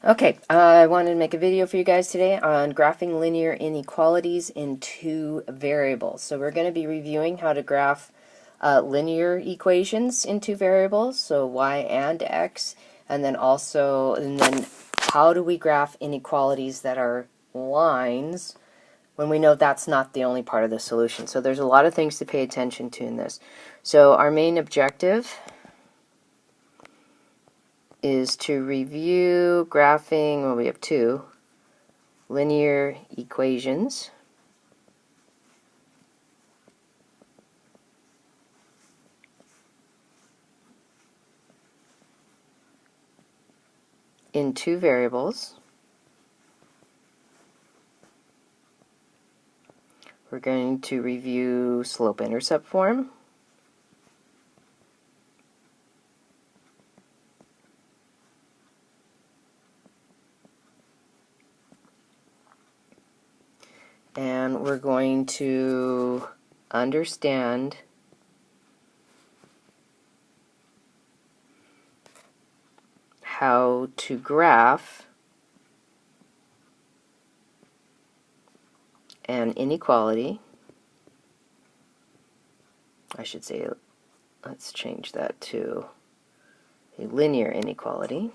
Okay, I wanted to make a video for you guys today on graphing linear inequalities in two variables. So we're going to be reviewing how to graph linear equations in two variables, so y and x, and then how do we graph inequalities that are lines when we know that's not the only part of the solution. So there's a lot of things to pay attention to in this. So our main objective is to review graphing, well, we have two linear equations in two variables. We're going to review slope-intercept form, and we're going to understand how to graph an inequality. I should say, let's change that to a linear inequality.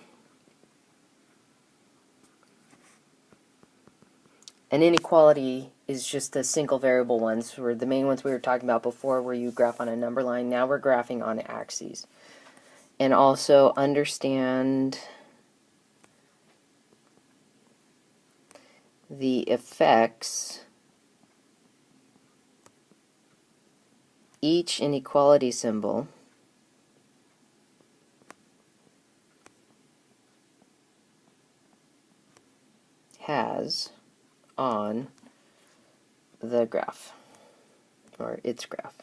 An inequality is just the single variable ones, where the main ones we were talking about before where you graph on a number line. Now we're graphing on axes. And also understand the effects each inequality symbol has on the graph, or its graph.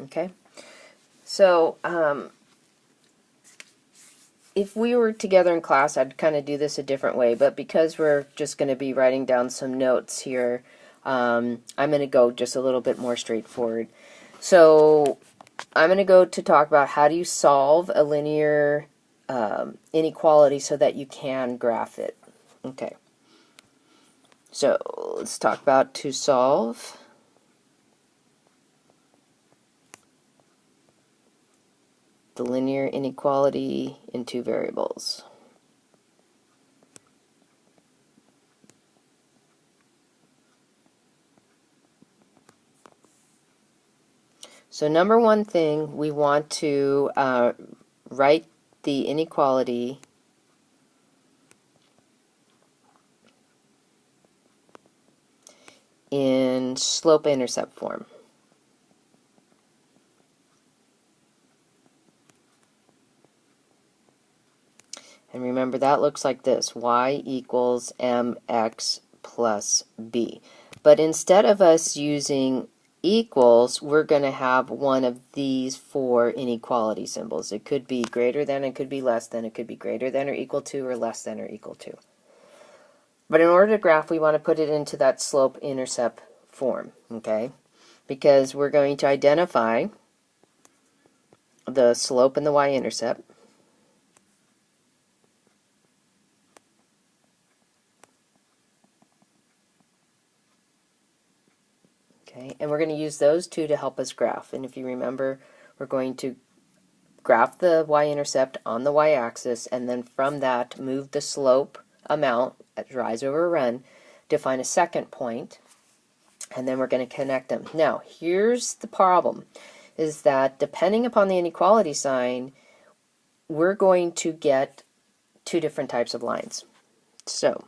Okay, so if we were together in class, I'd kind of do this a different way, but because we're just going to be writing down some notes here, I'm going to go just a little bit more straightforward. So I'm going to go to talk about how do you solve a linear inequality so that you can graph it. Okay, so let's talk about to solve the linear inequality in two variables. So number one thing, we want to write the inequality in slope-intercept form. And remember, that looks like this: y equals mx plus b. But instead of us using equals, we're going to have one of these four inequality symbols. It could be greater than, it could be less than, it could be greater than or equal to, or less than or equal to. But in order to graph, we want to put it into that slope-intercept form, okay? Because we're going to identify the slope and the y-intercept. Okay, and we're going to use those two to help us graph. And if you remember, we're going to graph the y-intercept on the y-axis, and then from that move the slope amount at rise over run to find a second point, and then we're going to connect them. Now, here's the problem, is that depending upon the inequality sign, we're going to get two different types of lines. So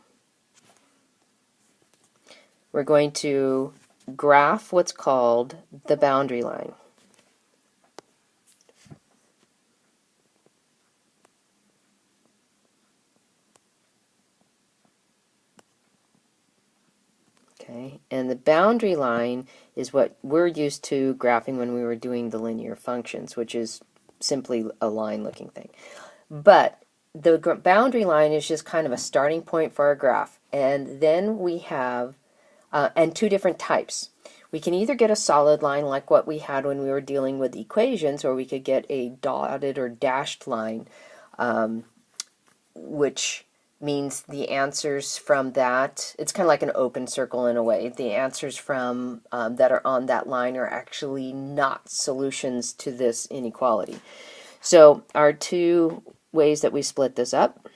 we're going to graph what's called the boundary line. Okay, and the boundary line is what we're used to graphing when we were doing the linear functions, which is simply a line-looking thing. But the boundary line is just kind of a starting point for our graph. And then we have, and two different types. we can either get a solid line like what we had when we were dealing with equations, or we could get a dotted or dashed line, which means the answers from that, it's kind of like an open circle in a way. The answers from that are on that line are actually not solutions to this inequality. So our two ways that we split this up,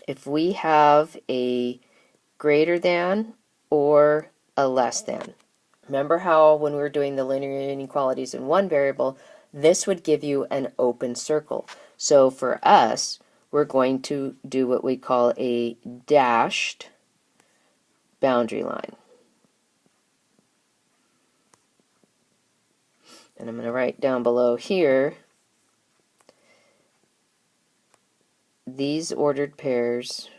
if we have a greater than or a less than, remember how when we were doing the linear inequalities in one variable, this would give you an open circle. So for us, we're going to do what we call a dashed boundary line. And I'm going to write down below here, these ordered pairs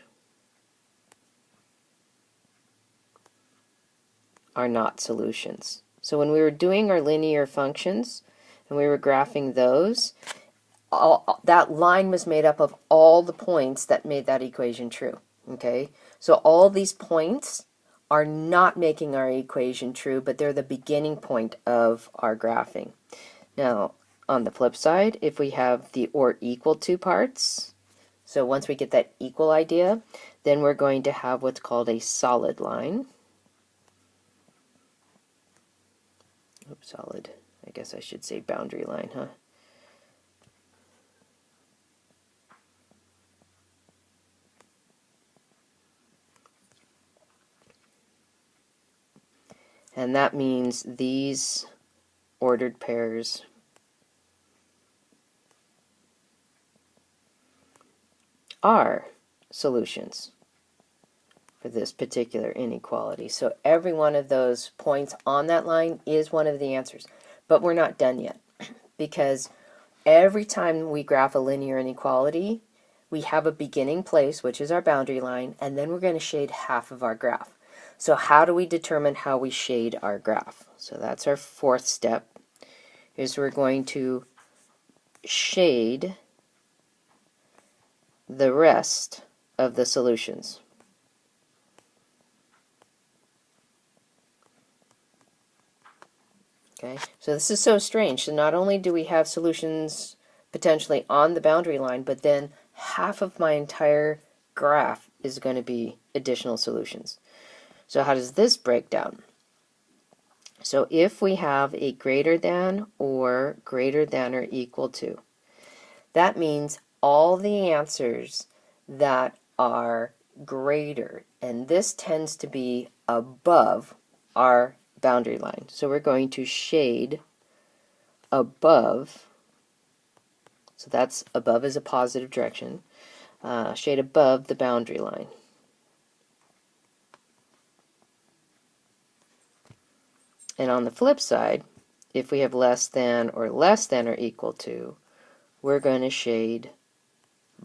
are not solutions. So when we were doing our linear functions and we were graphing those, that line was made up of all the points that made that equation true. Okay, so all these points are not making our equation true, but they're the beginning point of our graphing. Now, on the flip side, if we have the or equal to parts, so once we get that equal idea, then we're going to have what's called a solid line. Oops, solid. I guess I should say boundary line, huh? And that means these ordered pairs are solutions for this particular inequality. So every one of those points on that line is one of the answers. But we're not done yet, because every time we graph a linear inequality, we have a beginning place, which is our boundary line, and then we're going to shade half of our graph. So how do we determine how we shade our graph? So that's our fourth step, is we're going to shade the rest of the solutions. Okay, so this is so strange. So not only do we have solutions potentially on the boundary line, but then half of my entire graph is going to be additional solutions. So how does this break down? So if we have a greater than or equal to, that means all the answers that are greater, and this tends to be above our boundary line. So we're going to shade above, so that's above is a positive direction, shade above the boundary line. And on the flip side, if we have less than or equal to, we're going to shade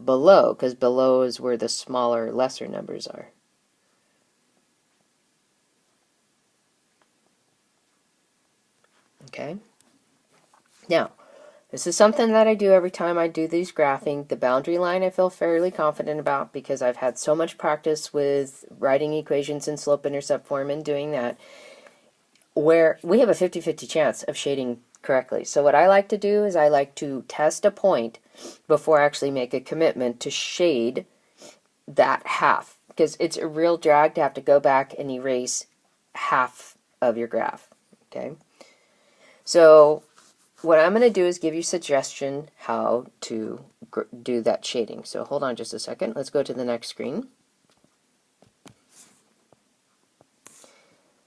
below, because below is where the smaller, lesser numbers are. Okay? Now, this is something that I do every time I do these graphing. The boundary line I feel fairly confident about because I've had so much practice with writing equations in slope-intercept form and doing that, where we have a 50-50 chance of shading correctly. So what I like to do is I like to test a point before I actually make a commitment to shade that half, because it's a real drag to have to go back and erase half of your graph. Okay, so what I'm going to do is give you a suggestion how to do that shading. So hold on just a second. Let's go to the next screen.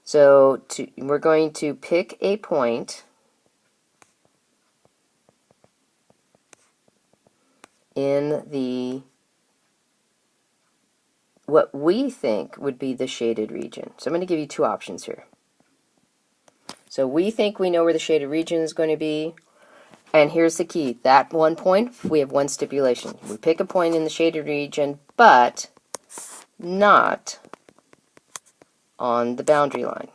So we're going to pick a point in the what we think would be the shaded region. So I'm going to give you two options here. So we think we know where the shaded region is going to be, and here's the key. That one point, we have one stipulation. We pick a point in the shaded region, but not on the boundary line.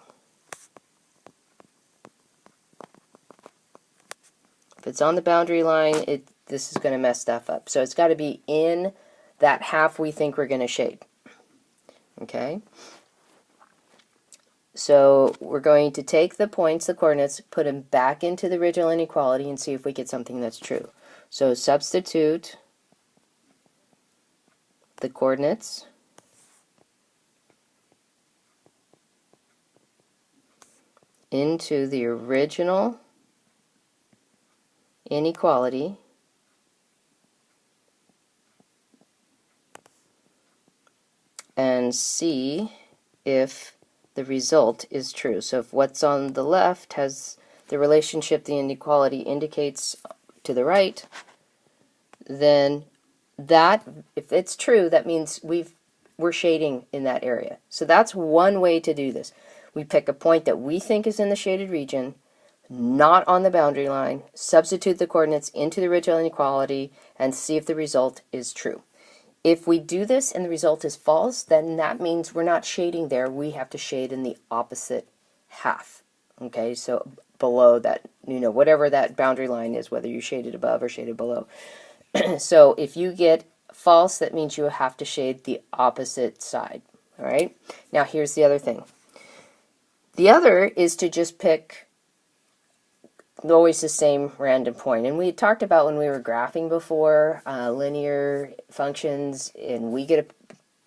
If it's on the boundary line, this is going to mess stuff up. So it's got to be in that half we think we're going to shade. Okay? So we're going to take the points, the coordinates, put them back into the original inequality and see if we get something that's true. So substitute the coordinates into the original inequality and see if the result is true. So if what's on the left has the relationship the inequality indicates to the right, then that, if it's true, that means we're shading in that area. So that's one way to do this. We pick a point that we think is in the shaded region, not on the boundary line, substitute the coordinates into the original inequality, and see if the result is true. If we do this and the result is false, then that means we're not shading there. We have to shade in the opposite half. Okay, so below that, whatever that boundary line is, whether you shaded above or shaded below. So if you get false, that means you have to shade the opposite side. All right, now here's the other thing. The other is to just pick always the same random point. And we talked about when we were graphing before, linear functions, and we get to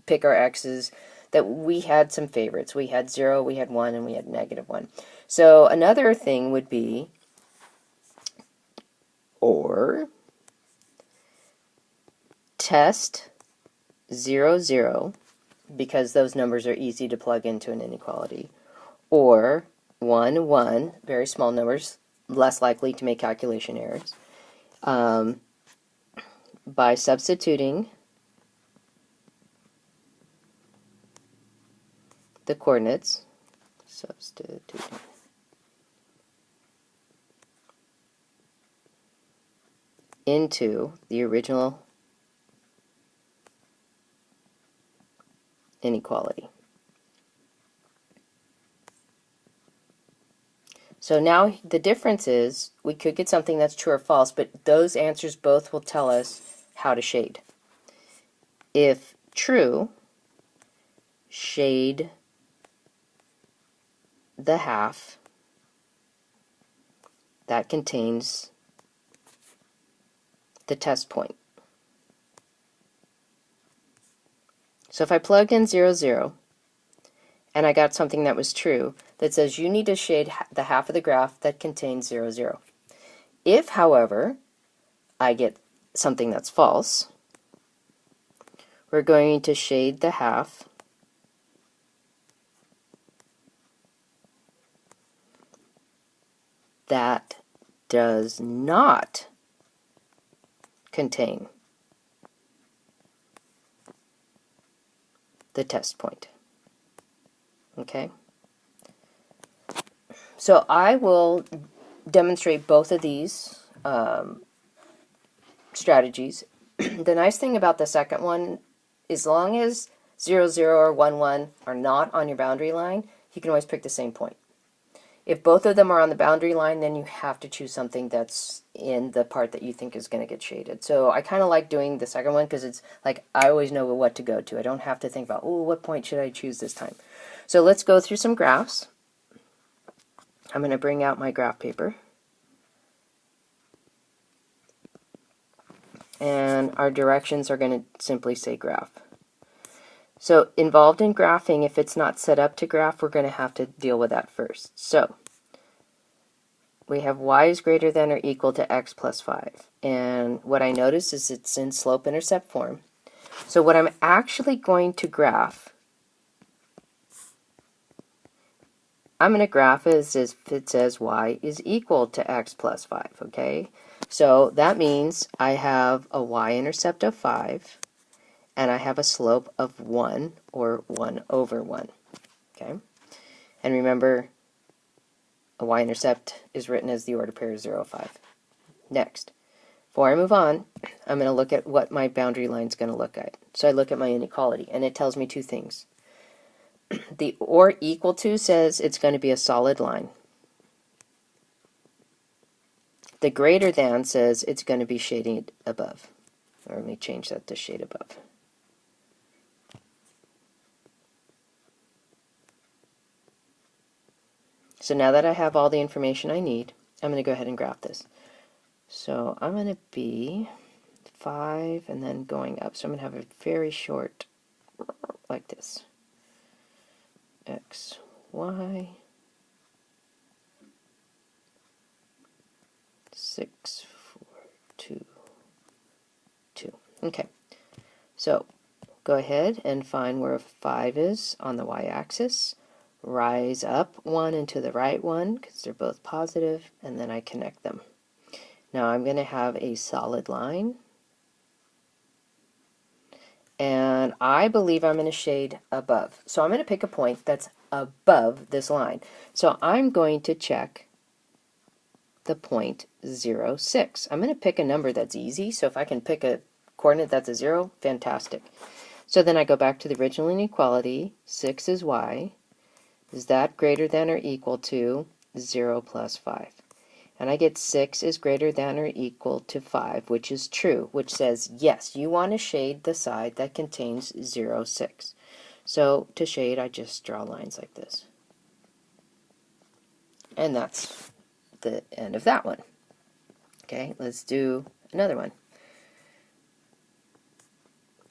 pick our x's, that we had some favorites. We had 0, we had 1, and we had -1. So another thing would be, or test 0, 0, because those numbers are easy to plug into an inequality, or 1, 1, very small numbers, less likely to make calculation errors, by substituting the coordinates, into the original inequality. So now the difference is we could get something that's true or false, but those answers both will tell us how to shade. If true, shade the half that contains the test point. So if I plug in 0, 0, and I got something that was true, that says you need to shade the half of the graph that contains 0, 0. If, however, I get something that's false, we're going to shade the half that does not contain the test point. Okay? So I will demonstrate both of these strategies. The nice thing about the second one, as long as 0, 0 or 1, 1 are not on your boundary line, you can always pick the same point. If both of them are on the boundary line, then you have to choose something that's in the part that you think is going to get shaded. So I kind of like doing the second one because it's like I always know what to go to. I don't have to think about, oh, what point should I choose this time? So let's go through some graphs. I'm going to bring out my graph paper. And our directions are going to simply say graph. So involved in graphing, if it's not set up to graph, we're going to have to deal with that first. So we have y is greater than or equal to x plus 5. And what I notice is it's in slope-intercept form. So what I'm actually going to graph, I'm going to graph as if it says y is equal to x plus 5, okay? So that means I have a y-intercept of 5, and I have a slope of 1, or 1 over 1, okay? And remember, a y-intercept is written as the order pair 0, 5. Next, before I move on, I'm going to look at what my boundary line is going to look at. So I look at my inequality, and it tells me two things. The or equal to says it's going to be a solid line. The greater than says it's going to be shaded above. Or let me change that to shade above. So now that I have all the information I need, I'm going to go ahead and graph this. So I'm going to be 5 and then going up. So I'm going to have a very short, like this. X, Y, 6, 4, 2, 2. Okay, so go ahead and find where 5 is on the y-axis. Rise up 1 and to the right 1 because they're both positive, and then I connect them. Now I'm going to have a solid line, and I believe I'm going to shade above. So I'm going to pick a point that's above this line. So I'm going to check the point 0, 6. I'm going to pick a number that's easy, so if I can pick a coordinate that's a 0, fantastic. So then I go back to the original inequality. 6 is y. Is that greater than or equal to 0 plus 5? And I get 6 is greater than or equal to 5, which is true, which says, yes, you want to shade the side that contains 0, 6. So to shade, I just draw lines like this. And that's the end of that one. Okay, let's do another one.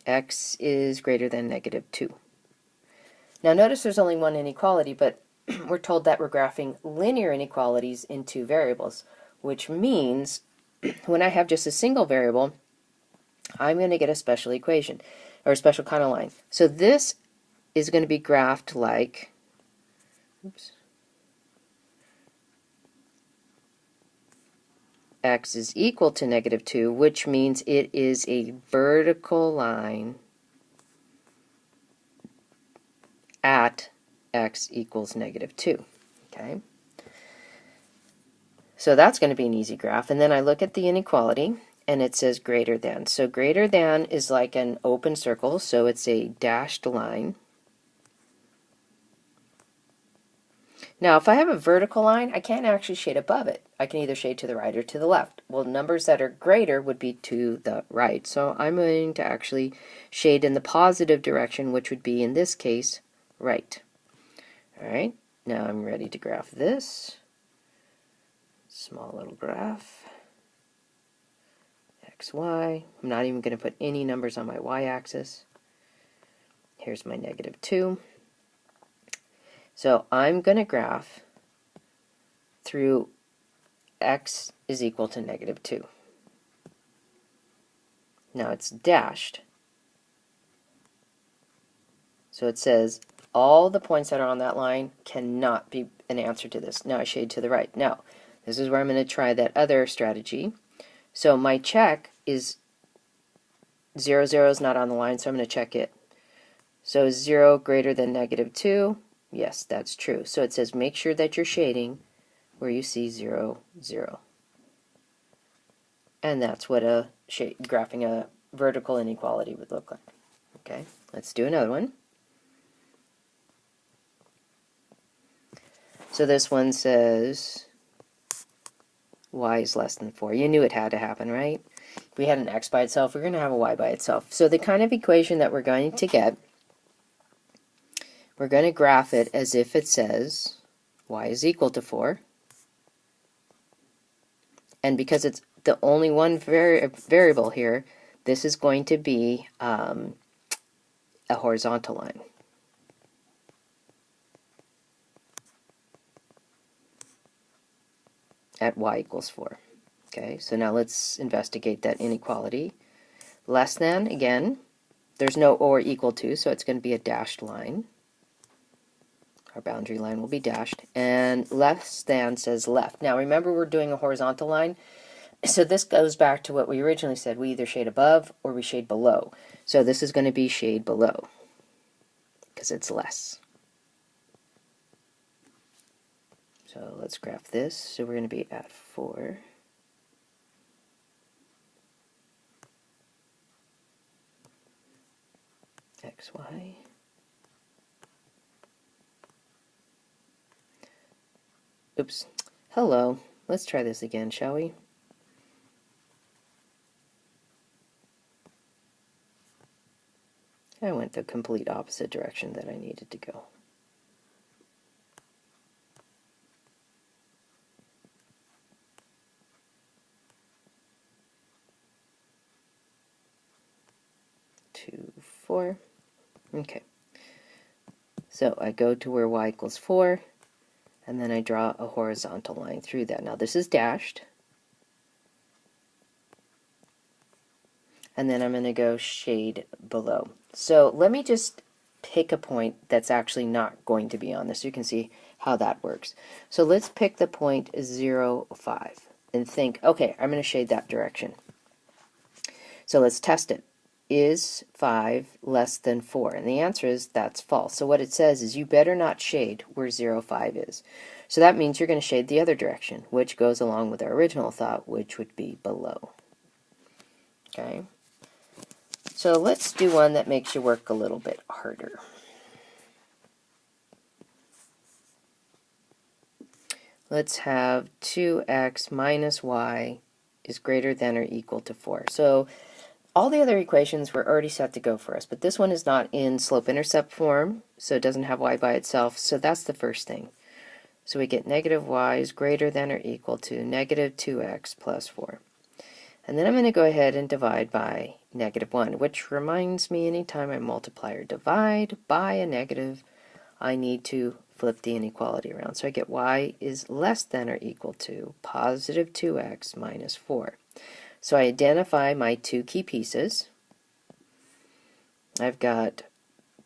X is greater than negative 2. Now notice there's only one inequality, but we're told that we're graphing linear inequalities in two variables, which means when I have just a single variable, I'm going to get a special equation, or a special kind of line. So this is going to be graphed like, oops, x is equal to negative 2, which means it is a vertical line at x equals negative 2. Okay, so that's going to be an easy graph. And then I look at the inequality, and it says greater than. So greater than is like an open circle, so it's a dashed line. Now, if I have a vertical line, I can't actually shade above it. I can either shade to the right or to the left. Well, numbers that are greater would be to the right. So I'm going to actually shade in the positive direction, which would be, in this case, right. All right, now I'm ready to graph this. Small little graph. X, Y. I'm not even going to put any numbers on my y-axis. Here's my negative 2. So I'm going to graph through x is equal to negative 2. Now it's dashed. So it says all the points that are on that line cannot be an answer to this. Now I shade to the right. Now, this is where I'm going to try that other strategy. So my check is 0, 0 is not on the line, so I'm going to check it. So is 0 greater than negative 2? Yes, that's true. So it says make sure that you're shading where you see 0, 0. And that's what graphing a vertical inequality would look like. Okay, let's do another one. So this one says y is less than 4. You knew it had to happen, right? If we had an x by itself, we're going to have a y by itself. So the kind of equation that we're going to get, we're going to graph it as if it says y is equal to 4. And because it's the only one variable here, this is going to be a horizontal line. At y equals 4. Okay, so now let's investigate that inequality. Less than, again, there's no or equal to, so it's going to be a dashed line. Our boundary line will be dashed. And less than says left. Now remember, we're doing a horizontal line, so this goes back to what we originally said. We either shade above or we shade below. So this is going to be shade below because it's less. So let's graph this. So we're going to be at 4. X, Y. Oops. Hello. Let's try this again, shall we? I went the complete opposite direction that I needed to go. 4. Okay. So I go to where y equals 4, and then I draw a horizontal line through that. Now this is dashed. And then I'm going to go shade below. So let me just pick a point that's actually not going to be on this so you can see how that works. So let's pick the point 0, 5 and think, okay, I'm going to shade that direction. So let's test it. Is 5 less than 4? And the answer is that's false. So what it says is you better not shade where 0, 5 is. So that means you're going to shade the other direction, which goes along with our original thought, which would be below. Okay? So let's do one that makes you work a little bit harder. Let's have 2x minus y is greater than or equal to 4. So all the other equations were already set to go for us, but this one is not in slope-intercept form, so it doesn't have y by itself, so that's the first thing. So we get negative y is greater than or equal to negative 2x plus 4. And then I'm going to go ahead and divide by negative 1, which reminds me anytime I multiply or divide by a negative, I need to flip the inequality around. So I get y is less than or equal to positive 2x minus 4. So I identify my two key pieces. I've got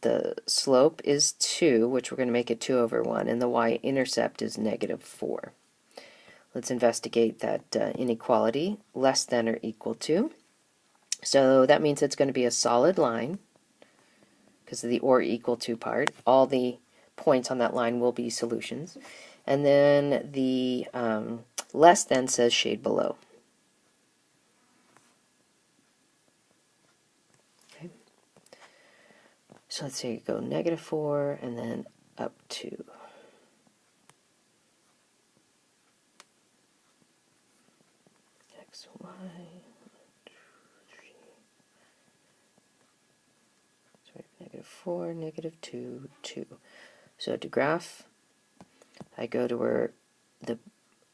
the slope is 2, which we're going to make it 2 over 1, and the y-intercept is negative 4. Let's investigate that inequality, less than or equal to. So that means it's going to be a solid line because of the or equal to part. All the points on that line will be solutions. And then the less than says shade below. Okay. So let's say you go negative 4 and then up 2. X, Y, 2, 3. So we have negative 4, negative 2, 2. So to graph, I go to where the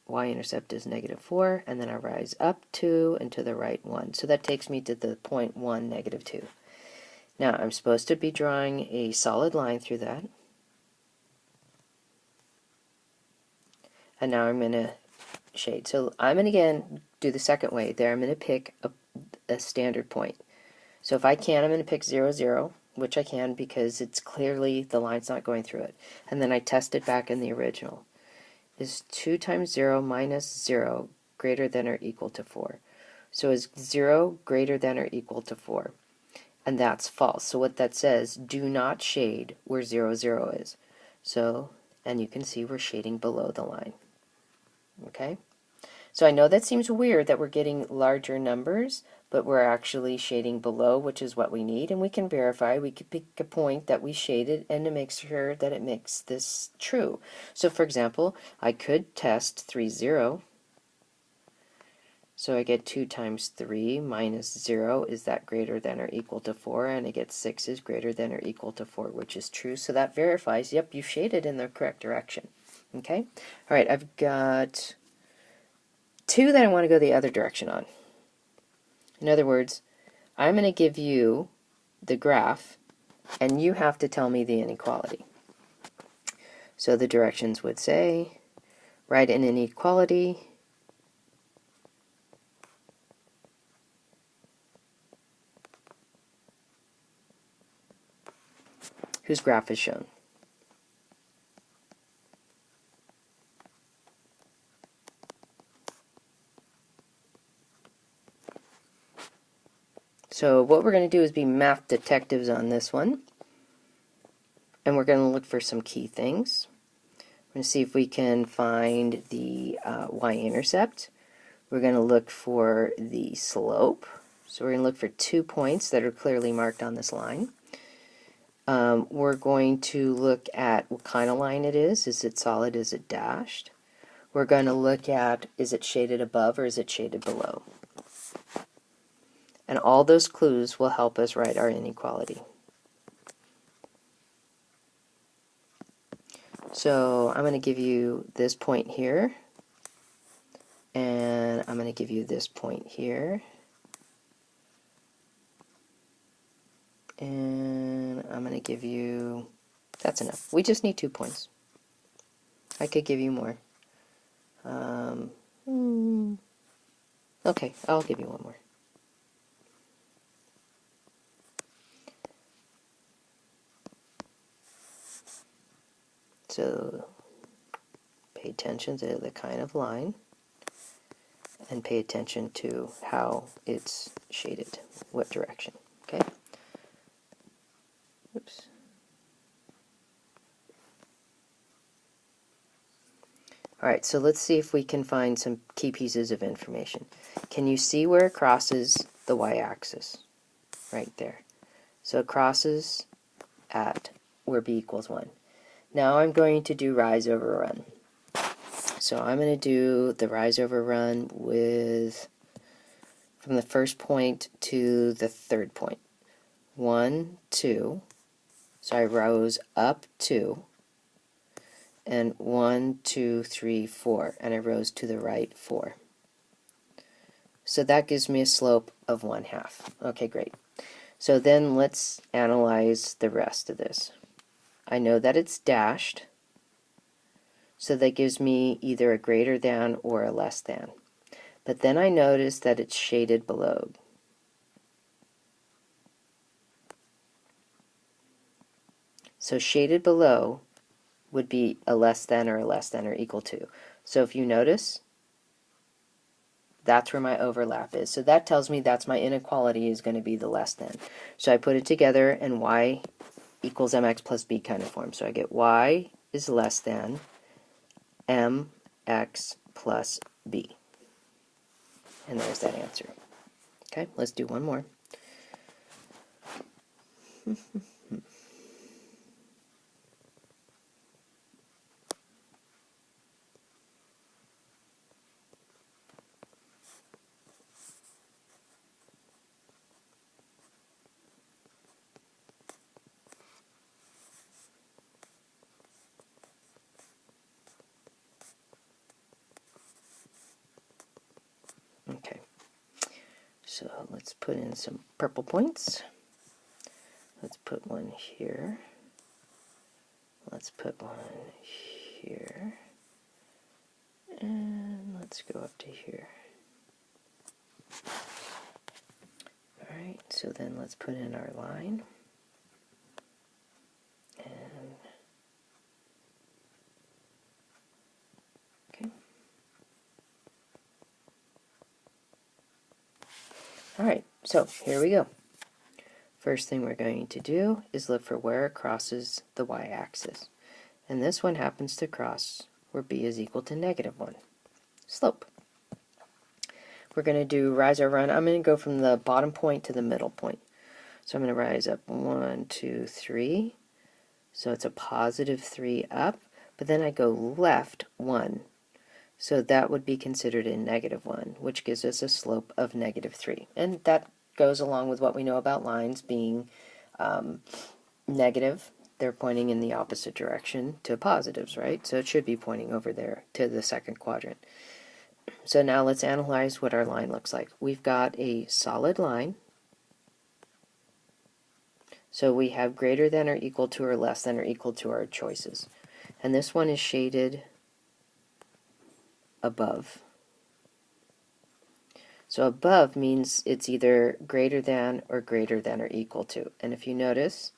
y-intercept is negative 4, and then I rise up 2 and to the right 1. So that takes me to the point 1, negative 2. Now I'm supposed to be drawing a solid line through that. And now I'm going to shade. So I'm going to again do the second way there. I'm going to pick a standard point. So if I can, I'm going to pick 0, 0, which I can because it's clearly the line's not going through it. And then I test it back in the original. Is 2 times 0 minus 0 greater than or equal to 4? So is 0 greater than or equal to 4? And that's false. So what that says, do not shade where 0, 0 is. So, and you can see we're shading below the line. Okay? So I know that seems weird that we're getting larger numbers, but we're actually shading below, which is what we need, and we can verify. We could pick a point that we shaded and to make sure that it makes this true. So for example, I could test 3, 0. So I get 2 times 3 minus 0, is that greater than or equal to 4? And I get 6 is greater than or equal to 4, which is true. So that verifies, yep, you shaded in the correct direction. Okay? All right, I've got 2 that I want to go the other direction on. In other words, I'm going to give you the graph, and you have to tell me the inequality. So the directions would say, write an inequality whose graph is shown. So what we're going to do is be math detectives on this one. And we're going to look for some key things. We're going to see if we can find the y-intercept. We're going to look for the slope. So we're going to look for 2 points that are clearly marked on this line. We're going to look at what kind of line it is. Is it solid? Is it dashed? We're going to look at, is it shaded above or is it shaded below? And all those clues will help us write our inequality. So I'm going to give you this point here, and I'm going to give you this point here, And I'm going to give you, that's enough. We just need 2 points. I could give you more. Okay, I'll give you one more. So pay attention to the kind of line and pay attention to how it's shaded, what direction, okay? Oops. Alright, so let's see if we can find some key pieces of information. Can you see where it crosses the y-axis? Right there. So it crosses at where b equals 1. Now I'm going to do rise over run. So I'm going to do the rise over run with from the first point to the third point. 1, 2. So I rose up 2. And 1, 2, 3, 4. And I rose to the right 4. So that gives me a slope of 1/2. Okay, great. So then let's analyze the rest of this. I know that it's dashed. So that gives me either a greater than or a less than. But then I notice that it's shaded below. So shaded below would be a less than or equal to. So if you notice, that's where my overlap is. So that tells me that's my inequality is going to be the less than. So I put it together in y equals mx plus b kind of form. So I get y is less than mx plus b. And there's that answer. Okay, let's do one more. Okay, so let's put in some purple points. Let's put one here. Let's put one here. And let's go up to here. Alright, so then let's put in our line. And okay. Alright, so here we go. First thing we're going to do is look for where it crosses the y-axis. And this one happens to cross where b is equal to -1. Slope. We're going to do rise or run. I'm going to go from the bottom point to the middle point. So I'm going to rise up 1, 2, 3. So it's a positive 3 up, but then I go left 1. So that would be considered a -1, which gives us a slope of -3. And that goes along with what we know about lines being negative. They're pointing in the opposite direction to positives, right? So it should be pointing over there to the second quadrant. So now let's analyze what our line looks like. We've got a solid line. So we have greater than or equal to or less than or equal to our choices. And this one is shaded above. So above means it's either greater than or equal to. And if you notice,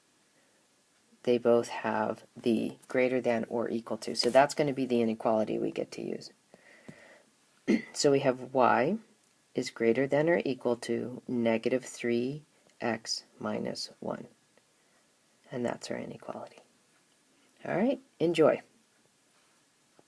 they both have the greater than or equal to. So that's going to be the inequality we get to use. So we have y is greater than or equal to -3x minus 1. And that's our inequality. All right, enjoy.